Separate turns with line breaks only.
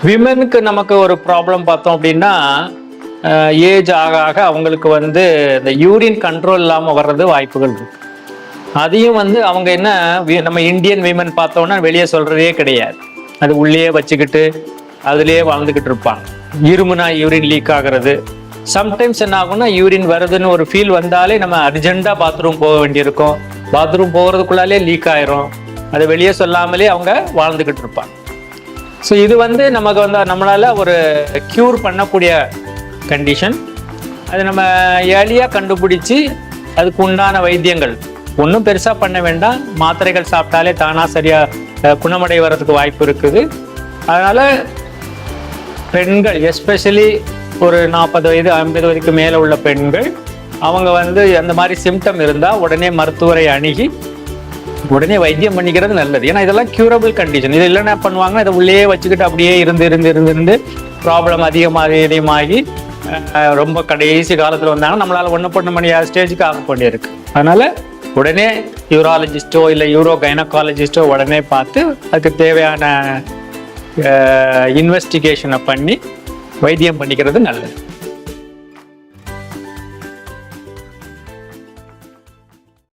விமனுக்கு நமக்கு ஒரு ப்ராப்ளம் பார்த்தோம் அப்படின்னா, ஏஜ் ஆக ஆக அவங்களுக்கு வந்து இந்த யூரின் கண்ட்ரோல் இல்லாமல் வர்றது வாய்ப்புகள் இருக்கு. அதையும் வந்து அவங்க என்ன நம்ம இந்தியன் விமன் பார்த்தோம்னா வெளியே சொல்றதே கிடையாது. அது உள்ளே வச்சுக்கிட்டு அதுலேயே வாழ்ந்துக்கிட்டு இருப்பாங்க. இருமுனா யூரின் லீக் ஆகிறது. சம்டைம்ஸ் என்ன ஆகும்னா யூரின் வருதுன்னு ஒரு ஃபீல் வந்தாலே நம்ம அர்ஜென்ட்டாக பாத்ரூம் போக வேண்டியிருக்கும். பாத்ரூம் போகிறதுக்குள்ளாலே லீக் ஆயிரும். அதை வெளியே சொல்லாமலே அவங்க வாழ்ந்துக்கிட்டு இருப்பாங்க. ஸோ இது வந்து நமக்கு வந்து நம்மளால ஒரு க்யூர் பண்ணக்கூடிய கண்டிஷன். அது நம்ம ஏர்லியாக கண்டுபிடிச்சி அதுக்கு உண்டான வைத்தியங்கள் ஒன்றும் பெருசாக பண்ண வேண்டாம். மாத்திரைகள் சாப்பிட்டாலே தானாக சரியாக குணமடை வர்றதுக்கு வாய்ப்பு இருக்குது. அதனால் பெண்கள் எஸ்பெஷலி ஒரு 40 வயது 50 வயதுக்கு மேலே உள்ள பெண்கள் அவங்க வந்து அந்த மாதிரி சிம்டம் இருந்தால் உடனே மருத்துவரை அணுகி உடனே வைத்தியம் பண்ணிக்கிறது நல்லது. ஏன்னா இதெல்லாம் கியூரபிள் கண்டிஷன். இது இல்லைன்னா பண்ணுவாங்க, இதை உள்ளே வச்சுக்கிட்டு அப்படியே இருந்து ப்ராப்ளம் அதிகமாகி ரொம்ப கடைசி காலத்தில் வந்தாங்கன்னா நம்மளால் ஒன்றும் பண்ண முடியாத ஸ்டேஜுக்கு ஆக வேண்டியிருக்கு. அதனால உடனே யூராலஜிஸ்டோ இல்லை யூரோ கைனகாலஜிஸ்டோ உடனே பார்த்து அதுக்கு தேவையான இன்வெஸ்டிகேஷனை பண்ணி வைத்தியம் பண்ணிக்கிறது நல்லது.